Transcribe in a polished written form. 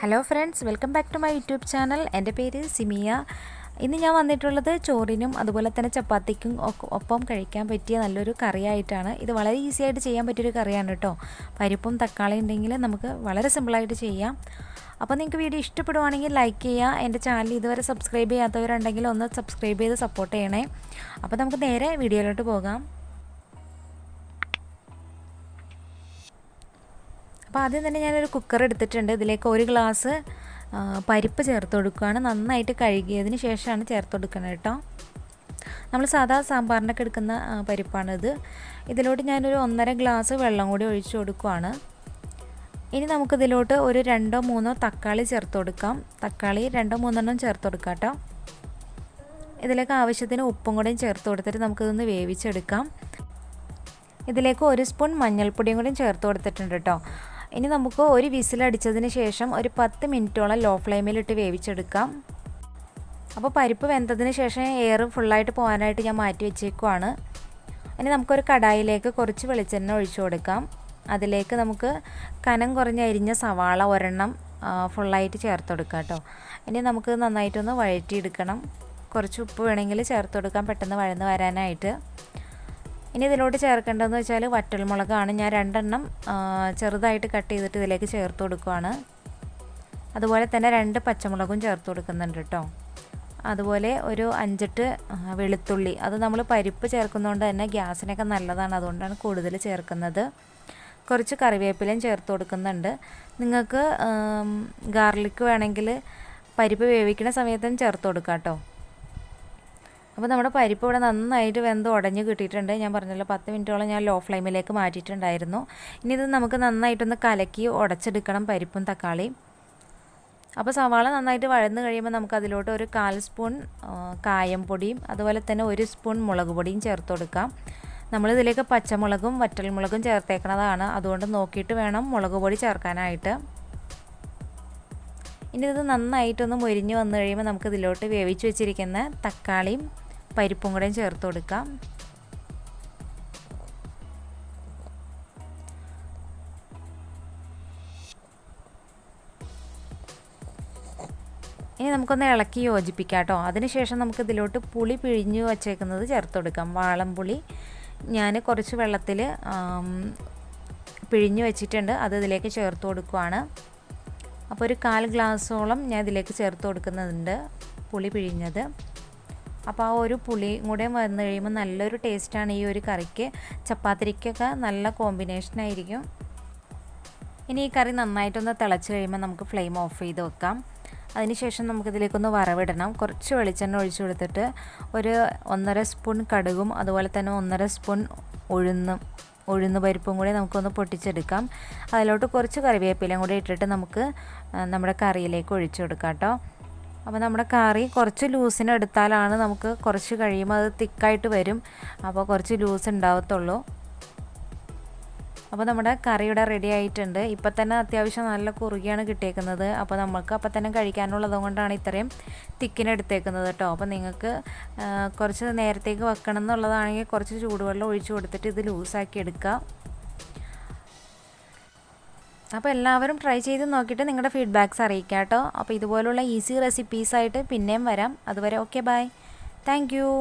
Hello friends, welcome back to my YouTube channel. എൻ്റെ പേര് സിമിയ. ഇന്ന് ഞാൻ വന്നിട്ടുള്ളത് ചോറിനും അതുപോലെ തന്നെ ചപ്പാത്തിക്കും ഒപ്പം കഴിക്കാൻ പറ്റിയ നല്ലൊരു കറിയായിട്ടാണ്. ഇത് വളരെ ഈസി ആയിട്ട് ചെയ്യാൻ പറ്റിയൊരു കറിയാണ് കേട്ടോ. പരിപ്പും തക്കാളി ഉണ്ടെങ്കിൽ നമുക്ക് വളരെ സിമ്പിളായിട്ട് ചെയ്യാം. അപ്പോൾ നിങ്ങൾക്ക് വീഡിയോ ഇഷ്ടപ്പെടുവാണെങ്കിൽ ലൈക്ക് ചെയ്യുക. എൻ്റെ ചാനൽ ഇതുവരെ സബ്സ്ക്രൈബ് ചെയ്യാത്തവരുണ്ടെങ്കിൽ ഒന്ന് സബ്സ്ക്രൈബ് ചെയ്ത് സപ്പോർട്ട് ചെയ്യണേ. അപ്പോൾ നമുക്ക് നേരെ വീഡിയോയിലോട്ട് പോകാം. അപ്പോൾ ആദ്യം തന്നെ ഞാനൊരു കുക്കർ എടുത്തിട്ടുണ്ട്. ഇതിലേക്ക് 1 ഗ്ലാസ് പരിപ്പ് ചേർത്ത് കൊടുക്കുകയാണ്. നന്നായിട്ട് കഴുകിയതിന് ശേഷമാണ് ചേർത്ത് കൊടുക്കുന്നത് കേട്ടോ. നമ്മൾ സാധാ സാമ്പാറിനൊക്കെ എടുക്കുന്ന പരിപ്പാണിത്. ഇതിലോട്ട് ഞാനൊരു 1.5 ഗ്ലാസ് വെള്ളം കൂടി ഒഴിച്ചു കൊടുക്കുകയാണ്. ഇനി നമുക്കിതിലോട്ട് ഒരു 2-3 തക്കാളി ചേർത്ത് കൊടുക്കാം. തക്കാളി 2-3 ചേർത്ത് കൊടുക്കാം കേട്ടോ. ഇതിലേക്ക് ആവശ്യത്തിന് ഉപ്പും കൂടെയും ചേർത്ത് കൊടുത്തിട്ട് നമുക്കിതൊന്ന് വേവിച്ചെടുക്കാം. ഇതിലേക്ക് 1 സ്പൂൺ മഞ്ഞൾപ്പൊടിയും കൂടി ചേർത്ത് കൊടുത്തിട്ടുണ്ട് കേട്ടോ. ഇനി നമുക്ക് ഒരു വിസിലടിച്ചതിന് ശേഷം ഒരു 10 മിനിറ്റോളം ലോ ഫ്ലെയിമിലിട്ട് വേവിച്ചെടുക്കാം. അപ്പോൾ പരിപ്പ് വെന്തതിന് ശേഷം എയർ ഫുള്ളായിട്ട് പോകാനായിട്ട് ഞാൻ മാറ്റി വെച്ചേക്കുവാണ്. ഇനി നമുക്കൊരു കടായിലേക്ക് കുറച്ച് വെളിച്ചെണ്ണ ഒഴിച്ചു കൊടുക്കാം. അതിലേക്ക് നമുക്ക് കനം കുറഞ്ഞ അരിഞ്ഞ സവാള ഒരെണ്ണം ഫുള്ളായിട്ട് ചേർത്ത് കൊടുക്കാം കേട്ടോ. ഇനി നമുക്ക് നന്നായിട്ടൊന്ന് വഴറ്റിയെടുക്കണം. കുറച്ച് ഉപ്പ് വേണമെങ്കിൽ ചേർത്ത് കൊടുക്കാം, പെട്ടെന്ന് വഴന്ന് വരാനായിട്ട്. ഇനി ഇതിലോട്ട് ചേർക്കേണ്ടതെന്ന് വെച്ചാൽ വറ്റൽമുളകാണ്. ഞാൻ 2 ചെറുതായിട്ട് കട്ട് ചെയ്തിട്ട് ഇതിലേക്ക് ചേർത്ത് കൊടുക്കുകയാണ്. അതുപോലെ തന്നെ 2 പച്ചമുളകും ചേർത്ത് കൊടുക്കുന്നുണ്ട് കേട്ടോ. അതുപോലെ ഒരു 5-8 വെളുത്തുള്ളി. അത് നമ്മൾ പരിപ്പ് ചേർക്കുന്നതുകൊണ്ട് തന്നെ ഗ്യാസിനൊക്കെ നല്ലതാണ്, അതുകൊണ്ടാണ് കൂടുതൽ ചേർക്കുന്നത്. കുറച്ച് കറിവേപ്പിലയും ചേർത്ത് കൊടുക്കുന്നുണ്ട്. നിങ്ങൾക്ക് ഗാർലിക്ക് വേണമെങ്കിൽ പരിപ്പ് വേവിക്കുന്ന സമയത്തും ചേർത്ത് കൊടുക്കാം കേട്ടോ. അപ്പോൾ നമ്മുടെ പരിപ്പ് ഇവിടെ നന്നായിട്ട് വെന്ത് ഉടഞ്ഞ് കിട്ടിയിട്ടുണ്ട്. ഞാൻ പറഞ്ഞല്ലോ 10 മിനിറ്റോളം ഞാൻ ലോ ഫ്ലെയിമിലേക്ക് മാറ്റിയിട്ടുണ്ടായിരുന്നു. ഇനി ഇത് നമുക്ക് നന്നായിട്ടൊന്ന് കലക്കി ഉടച്ചെടുക്കണം, പരിപ്പും തക്കാളിയും. അപ്പോൾ സവാള നന്നായിട്ട് വഴന്ന് കഴിയുമ്പോൾ നമുക്ക് അതിലോട്ട് ഒരു 1/4 സ്പൂൺ കായം പൊടിയും അതുപോലെ തന്നെ 1 സ്പൂൺ മുളക് പൊടിയും ചേർത്ത് കൊടുക്കാം. നമ്മളിതിലേക്ക് പച്ചമുളകും വറ്റൽമുളകും ചേർത്തേക്കുന്നതാണ്, അതുകൊണ്ട് നോക്കിയിട്ട് വേണം മുളക് പൊടി ചേർക്കാനായിട്ട്. ഇനി ഇത് നന്നായിട്ടൊന്ന് മൊരിഞ്ഞ് വന്നു കഴിയുമ്പോൾ നമുക്കിതിലോട്ട് വേവിച്ച് വെച്ചിരിക്കുന്ന തക്കാളിയും പരിപ്പും കൂടെയും ചേർത്ത് കൊടുക്കാം. ഇനി നമുക്കൊന്ന് ഇളക്കി യോജിപ്പിക്കാം കേട്ടോ. അതിനുശേഷം നമുക്ക് ഇതിലോട്ട് പുളി പിഴിഞ്ഞ് വച്ചേക്കുന്നത് ചേർത്ത് കൊടുക്കാം. വാളംപുളി ഞാൻ കുറച്ച് വെള്ളത്തിൽ പിഴിഞ്ഞ് വെച്ചിട്ടുണ്ട്, അത് ഇതിലേക്ക് ചേർത്ത് കൊടുക്കുകയാണ്. അപ്പോൾ ഒരു 1/4 ഗ്ലാസോളം ഞാൻ ഇതിലേക്ക് ചേർത്ത് കൊടുക്കുന്നുണ്ട് പുളി പിഴിഞ്ഞത്. അപ്പോൾ ആ ഒരു പുളി കൂടെ വന്നു കഴിയുമ്പോൾ നല്ലൊരു ടേസ്റ്റാണ് ഈ ഒരു കറിക്ക്. ചപ്പാത്തിക്കൊക്കെ നല്ല കോമ്പിനേഷനായിരിക്കും. ഇനി ഈ കറി നന്നായിട്ടൊന്ന് തിളച്ച് കഴിയുമ്പോൾ നമുക്ക് ഫ്ലെയിം ഓഫ് ചെയ്ത് വെക്കാം. അതിനുശേഷം നമുക്കിതിലേക്കൊന്ന് വറവിടണം. കുറച്ച് വെളിച്ചെണ്ണ ഒഴിച്ചു കൊടുത്തിട്ട് ഒരു 1.5 സ്പൂൺ കടുകും അതുപോലെ തന്നെ 1.5 സ്പൂൺ ഉഴുന്ന് പരിപ്പും കൂടി നമുക്കൊന്ന് പൊട്ടിച്ചെടുക്കാം. അതിലോട്ട് കുറച്ച് കറിവേപ്പിലയും കൂടി ഇട്ടിട്ട് നമുക്ക് നമ്മുടെ കറിയിലേക്ക് ഒഴിച്ചു കൊടുക്കാം കേട്ടോ. അപ്പോൾ നമ്മുടെ കറി കുറച്ച് ലൂസിന് എടുത്താലാണ് നമുക്ക് കുറച്ച് കഴിയുമ്പോൾ അത് തിക്കായിട്ട് വരും. അപ്പോൾ കുറച്ച് ലൂസ് ഉണ്ടാവത്തുള്ളൂ. അപ്പോൾ നമ്മുടെ കറി ഇവിടെ റെഡി ആയിട്ടുണ്ട്. ഇപ്പം തന്നെ അത്യാവശ്യം നല്ല കുറുകിയാണ് കിട്ടിയേക്കുന്നത്. അപ്പോൾ നമുക്ക് അപ്പം തന്നെ കഴിക്കാനുള്ളത് കൊണ്ടാണ് ഇത്രയും തിക്കിന് എടുത്തേക്കുന്നത് കേട്ടോ. അപ്പോൾ നിങ്ങൾക്ക് കുറച്ച് നേരത്തേക്ക് വെക്കണം എന്നുള്ളതാണെങ്കിൽ കുറച്ച് ചൂടുവെള്ളം ഒഴിച്ച് കൊടുത്തിട്ട് ഇത് ലൂസാക്കി എടുക്കുക. അപ്പോൾ എല്ലാവരും ട്രൈ ചെയ്ത് നോക്കിയിട്ട് നിങ്ങളുടെ ഫീഡ്ബാക്ക്സ് അറിയിക്കാം കേട്ടോ. അപ്പോൾ ഇതുപോലുള്ള ഈസി റെസിപ്പീസായിട്ട് പിന്നെയും വരാം. അതുവരെ ഓക്കെ, ബൈ, താങ്ക് യു.